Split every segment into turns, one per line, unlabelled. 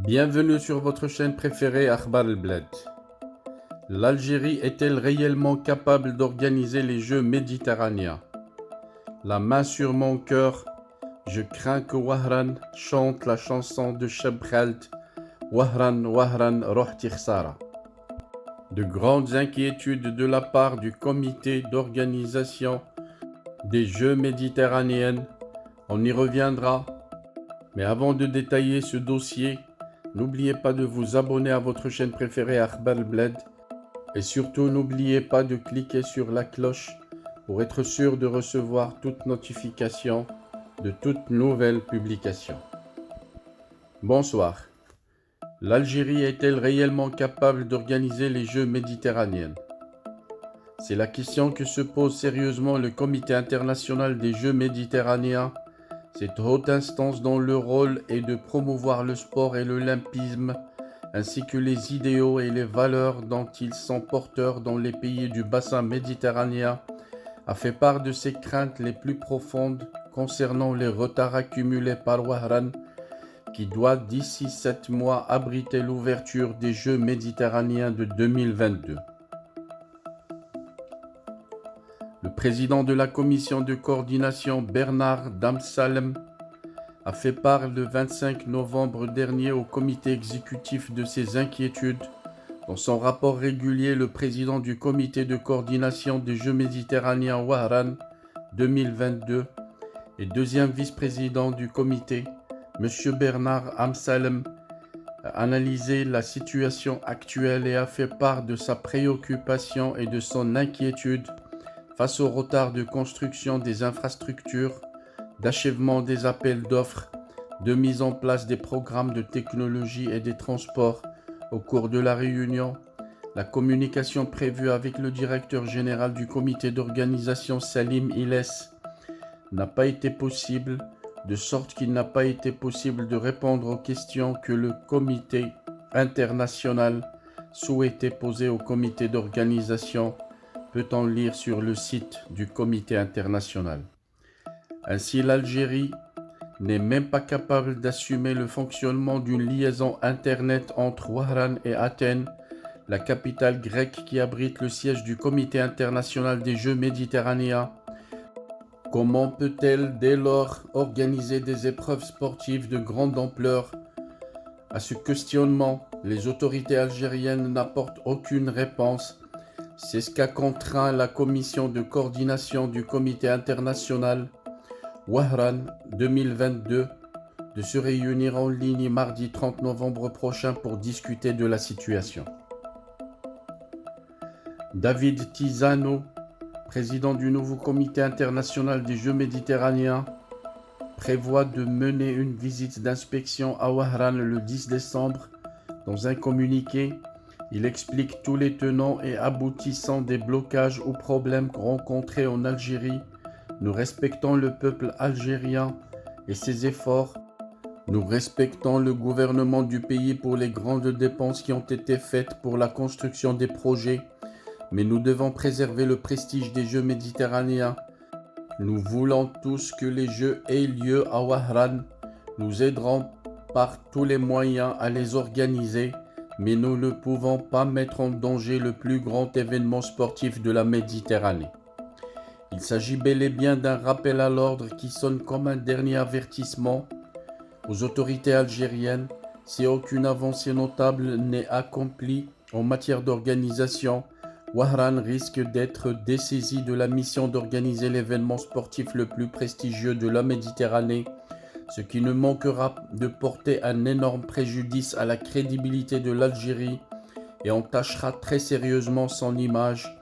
Bienvenue sur votre chaîne préférée Akhbar el-Bled. L'Algérie est-elle réellement capable d'organiser les Jeux méditerranéens? La main sur mon cœur, je crains que Wahran chante la chanson de Cheb Khalt, Wahran, Wahran, Roh Tikhsara. De grandes inquiétudes de la part du comité d'organisation des Jeux méditerranéens, on y reviendra. Mais avant de détailler ce dossier, n'oubliez pas de vous abonner à votre chaîne préférée Akhbar el-Bled et surtout n'oubliez pas de cliquer sur la cloche pour être sûr de recevoir toute notification de toute nouvelle publication. Bonsoir. L'Algérie est-elle réellement capable d'organiser les Jeux méditerranéens? C'est la question que se pose sérieusement le Comité international des Jeux méditerranéens, cette haute instance dont le rôle est de promouvoir le sport et l'olympisme, ainsi que les idéaux et les valeurs dont ils sont porteurs dans les pays du bassin méditerranéen, a fait part de ses craintes les plus profondes concernant les retards accumulés par Wahran, qui doit d'ici 7 mois abriter l'ouverture des Jeux méditerranéens de 2022. Le président de la commission de coordination, Bernard Damsalem, a fait part le 25 novembre dernier au comité exécutif de ses inquiétudes. Dans son rapport régulier, le président du comité de coordination des Jeux méditerranéens Wahran 2022 et deuxième vice-président du comité, M. Bernard Damsalem, a analysé la situation actuelle et a fait part de sa préoccupation et de son inquiétude face au retard de construction des infrastructures, d'achèvement des appels d'offres, de mise en place des programmes de technologie et des transports. Au cours de la réunion, la communication prévue avec le directeur général du comité d'organisation Salim Ilès n'a pas été possible, de sorte qu'il n'a pas été possible de répondre aux questions que le comité international souhaitait poser au comité d'organisation, peut-on lire sur le site du comité international. Ainsi, l'Algérie n'est même pas capable d'assumer le fonctionnement d'une liaison Internet entre Wahran et Athènes, la capitale grecque qui abrite le siège du Comité international des Jeux méditerranéens. Comment peut-elle dès lors organiser des épreuves sportives de grande ampleur? À ce questionnement, les autorités algériennes n'apportent aucune réponse. C'est ce qu'a contraint la commission de coordination du Comité international Wahran 2022 de se réunir en ligne mardi 30 novembre prochain pour discuter de la situation. David Tisano, président du nouveau Comité international des Jeux méditerranéens, prévoit de mener une visite d'inspection à Wahran le 10 décembre. Dans un communiqué, il explique tous les tenants et aboutissants des blocages ou problèmes rencontrés en Algérie. Nous respectons le peuple algérien et ses efforts. Nous respectons le gouvernement du pays pour les grandes dépenses qui ont été faites pour la construction des projets. Mais nous devons préserver le prestige des Jeux méditerranéens. Nous voulons tous que les Jeux aient lieu à Wahran. Nous aiderons par tous les moyens à les organiser, mais nous ne pouvons pas mettre en danger le plus grand événement sportif de la Méditerranée. Il s'agit bel et bien d'un rappel à l'ordre qui sonne comme un dernier avertissement aux autorités algériennes. Si aucune avancée notable n'est accomplie en matière d'organisation, Wahran risque d'être dessaisi de la mission d'organiser l'événement sportif le plus prestigieux de la Méditerranée, ce qui ne manquera de porter un énorme préjudice à la crédibilité de l'Algérie et entachera très sérieusement son image.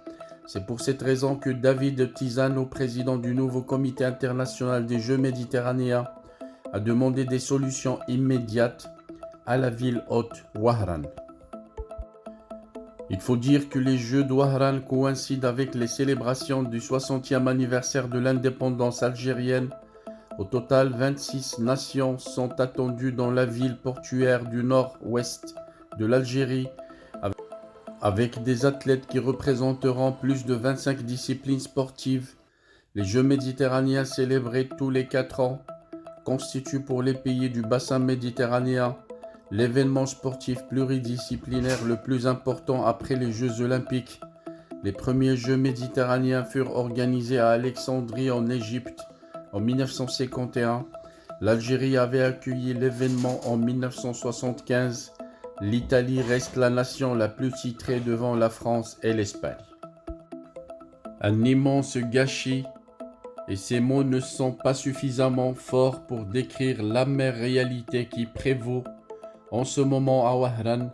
C'est pour cette raison que David Tisano, président du nouveau Comité international des Jeux méditerranéens, a demandé des solutions immédiates à la ville hôte Wahran. Il faut dire que les Jeux de Wahran coïncident avec les célébrations du 60e anniversaire de l'indépendance algérienne. Au total, 26 nations sont attendues dans la ville portuaire du nord-ouest de l'Algérie, avec des athlètes qui représenteront plus de 25 disciplines sportives. Les Jeux méditerranéens célébrés tous les 4 ans constituent pour les pays du bassin méditerranéen l'événement sportif pluridisciplinaire le plus important après les Jeux olympiques. Les premiers Jeux méditerranéens furent organisés à Alexandrie en Égypte en 1951. L'Algérie avait accueilli l'événement en 1975. L'Italie reste la nation la plus titrée devant la France et l'Espagne. Un immense gâchis, et ces mots ne sont pas suffisamment forts pour décrire l'amère réalité qui prévaut en ce moment à Wahran,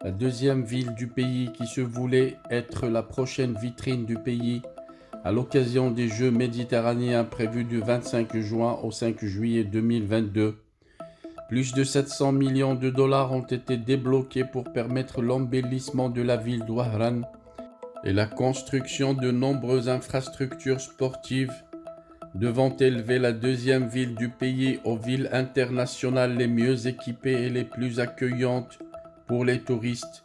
la deuxième ville du pays qui se voulait être la prochaine vitrine du pays à l'occasion des Jeux méditerranéens prévus du 25 juin au 5 juillet 2022. Plus de 700 millions de dollars ont été débloqués pour permettre l'embellissement de la ville d'Wahran et la construction de nombreuses infrastructures sportives devant élever la deuxième ville du pays aux villes internationales les mieux équipées et les plus accueillantes pour les touristes.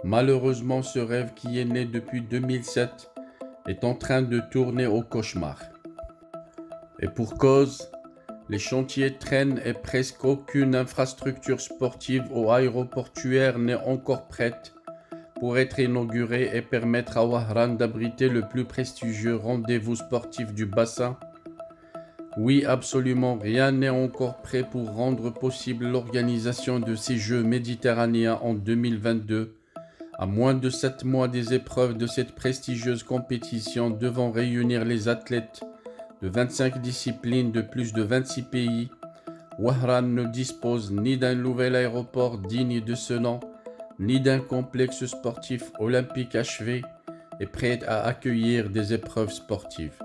Malheureusement, ce rêve qui est né depuis 2007 est en train de tourner au cauchemar. Et pour cause, les chantiers traînent et presque aucune infrastructure sportive ou aéroportuaire n'est encore prête pour être inaugurée et permettre à Wahran d'abriter le plus prestigieux rendez-vous sportif du bassin. Oui, absolument rien n'est encore prêt pour rendre possible l'organisation de ces Jeux méditerranéens en 2022, à moins de 7 mois des épreuves de cette prestigieuse compétition devant réunir les athlètes de 25 disciplines de plus de 26 pays. Wahran ne dispose ni d'un nouvel aéroport digne de ce nom, ni d'un complexe sportif olympique achevé et prêt à accueillir des épreuves sportives.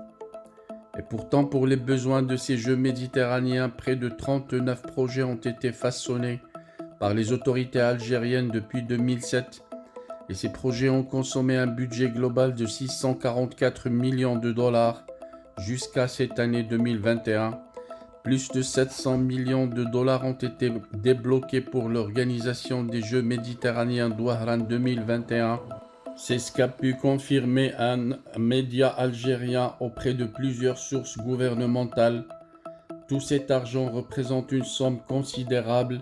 Et pourtant, pour les besoins de ces Jeux méditerranéens, près de 39 projets ont été façonnés par les autorités algériennes depuis 2007 et ces projets ont consommé un budget global de 644 millions de dollars jusqu'à cette année 2021. Plus de 700 millions de dollars ont été débloqués pour l'organisation des Jeux méditerranéens d'Wahran 2021. C'est ce qu'a pu confirmer un média algérien auprès de plusieurs sources gouvernementales. Tout cet argent représente une somme considérable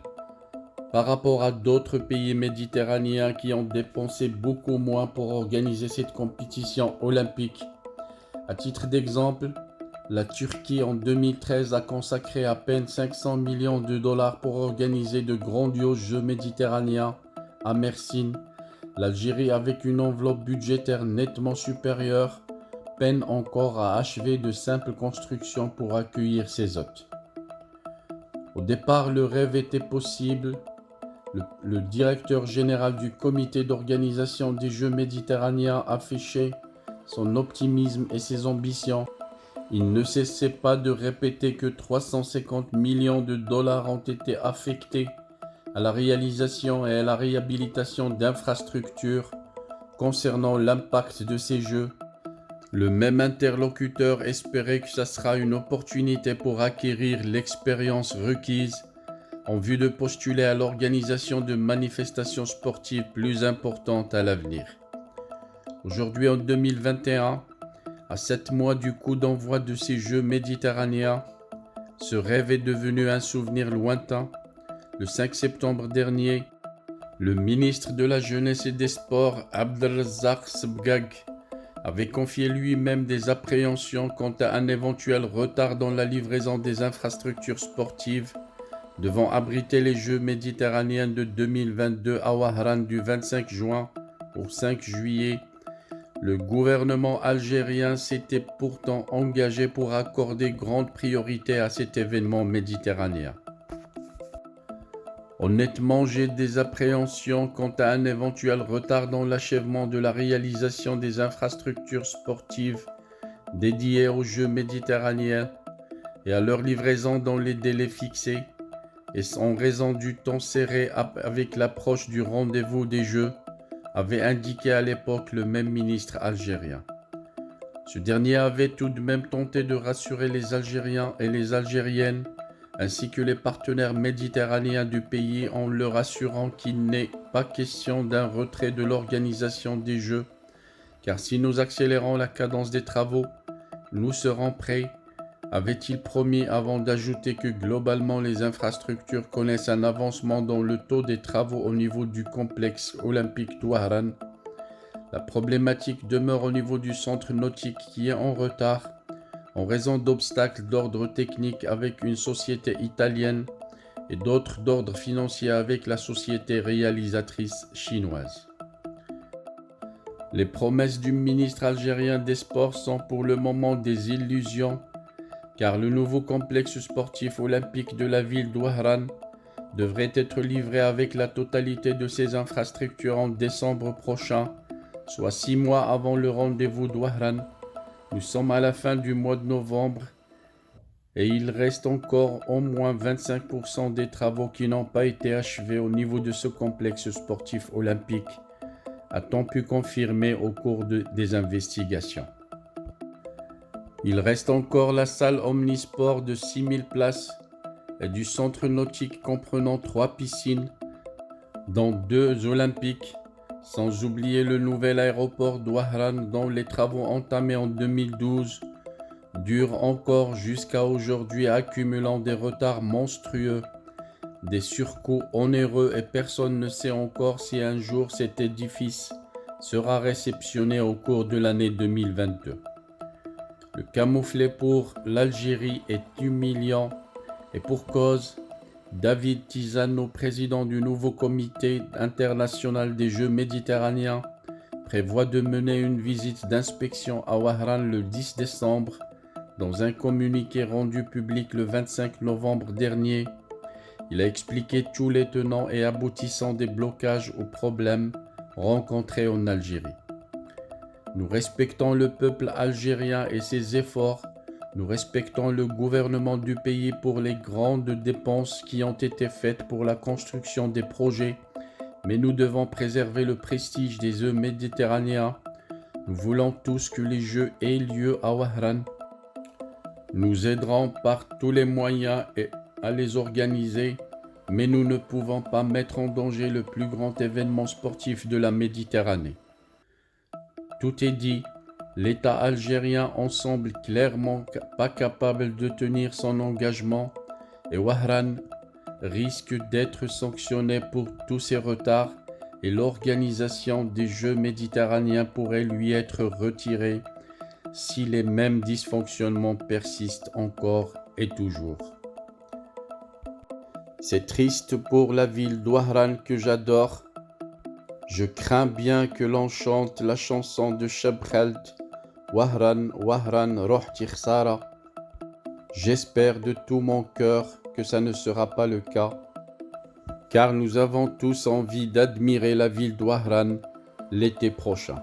par rapport à d'autres pays méditerranéens qui ont dépensé beaucoup moins pour organiser cette compétition olympique. À titre d'exemple, la Turquie en 2013 a consacré à peine 500 millions de dollars pour organiser de grandioses Jeux méditerranéens à Mersin. L'Algérie, avec une enveloppe budgétaire nettement supérieure, peine encore à achever de simples constructions pour accueillir ses hôtes. Au départ, le rêve était possible. Le directeur général du comité d'organisation des Jeux méditerranéens affichait son optimisme et ses ambitions. Il ne cessait pas de répéter que 350 millions de dollars ont été affectés à la réalisation et à la réhabilitation d'infrastructures concernant l'impact de ces Jeux. Le même interlocuteur espérait que ça sera une opportunité pour acquérir l'expérience requise en vue de postuler à l'organisation de manifestations sportives plus importantes à l'avenir. Aujourd'hui en 2021, à 7 mois du coup d'envoi de ces Jeux méditerranéens, ce rêve est devenu un souvenir lointain. Le 5 septembre dernier, le ministre de la Jeunesse et des Sports, Abdelrazak Sebgag, avait confié lui-même des appréhensions quant à un éventuel retard dans la livraison des infrastructures sportives devant abriter les Jeux méditerranéens de 2022 à Wahran du 25 juin au 5 juillet. Le gouvernement algérien s'était pourtant engagé pour accorder grande priorité à cet événement méditerranéen. Honnêtement, j'ai des appréhensions quant à un éventuel retard dans l'achèvement de la réalisation des infrastructures sportives dédiées aux Jeux méditerranéens et à leur livraison dans les délais fixés, et en raison du temps serré avec l'approche du rendez-vous des Jeux, avait indiqué à l'époque le même ministre algérien. Ce dernier avait tout de même tenté de rassurer les Algériens et les Algériennes, ainsi que les partenaires méditerranéens du pays en leur assurant qu'il n'est pas question d'un retrait de l'organisation des Jeux, car si nous accélérons la cadence des travaux, nous serons prêts avait-il promis avant d'ajouter que globalement les infrastructures connaissent un avancement dans le taux des travaux au niveau du complexe olympique d'Ouahran. La problématique demeure au niveau du centre nautique qui est en retard en raison d'obstacles d'ordre technique avec une société italienne et d'autres d'ordre financier avec la société réalisatrice chinoise. Les promesses du ministre algérien des Sports sont pour le moment des illusions, car le nouveau complexe sportif olympique de la ville d'Ouahran devrait être livré avec la totalité de ses infrastructures en décembre prochain, soit 6 mois avant le rendez-vous d'Ouahran. Nous sommes à la fin du mois de novembre et il reste encore au moins 25% des travaux qui n'ont pas été achevés au niveau de ce complexe sportif olympique, a-t-on pu confirmer au cours des investigations. Il reste encore la salle omnisport de 6000 places et du centre nautique comprenant 3 piscines, dont 2 olympiques, sans oublier le nouvel aéroport d'Ouahran dont les travaux entamés en 2012 durent encore jusqu'à aujourd'hui, accumulant des retards monstrueux, des surcoûts onéreux et personne ne sait encore si un jour cet édifice sera réceptionné au cours de l'année 2022. Le camouflet pour l'Algérie est humiliant et pour cause. David Tizano, président du nouveau comité international des Jeux méditerranéens, prévoit de mener une visite d'inspection à Ouahran le 10 décembre. Dans un communiqué rendu public le 25 novembre dernier, il a expliqué tous les tenants et aboutissants des blocages ou problèmes rencontrés en Algérie. Nous respectons le peuple algérien et ses efforts. Nous respectons le gouvernement du pays pour les grandes dépenses qui ont été faites pour la construction des projets, mais nous devons préserver le prestige des Jeux méditerranéens. Nous voulons tous que les Jeux aient lieu à Ouahran. Nous aiderons par tous les moyens à les organiser, mais nous ne pouvons pas mettre en danger le plus grand événement sportif de la Méditerranée. Tout est dit. L'État algérien en semble clairement pas capable de tenir son engagement et Ouahran risque d'être sanctionné pour tous ses retards et l'organisation des Jeux méditerranéens pourrait lui être retirée si les mêmes dysfonctionnements persistent encore et toujours. C'est triste pour la ville d'Ouahran que j'adore. Je crains bien que l'on chante la chanson de Cheb Khald, Ouahran, Ouahran, Rohti Khsara. J'espère de tout mon cœur que ça ne sera pas le cas, car nous avons tous envie d'admirer la ville d'Ouahran l'été prochain.